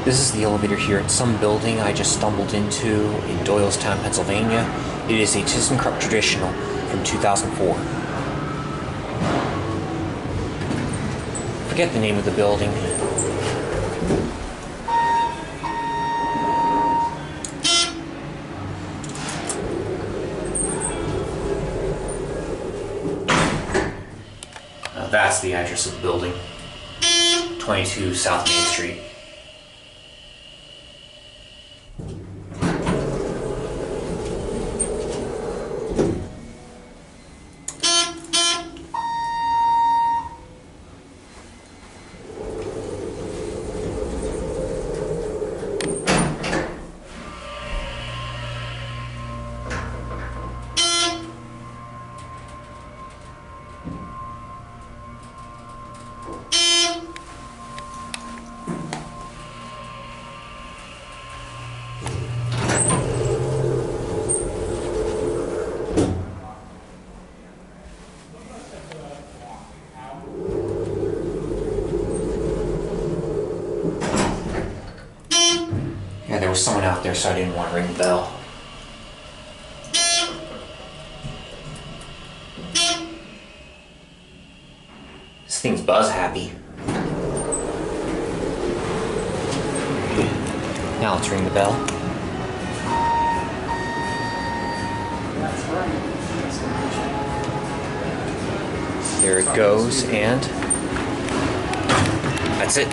This is the elevator here at some building I just stumbled into in Doylestown, Pennsylvania. It is a Thyssenkrupp Traditional from 2004. Forget the name of the building. That's the address of the building. 22 South Main Street. Yeah, there was someone out there, so I didn't want to ring the bell. This thing's buzz happy. Now let's ring the bell. There it goes, and that's it.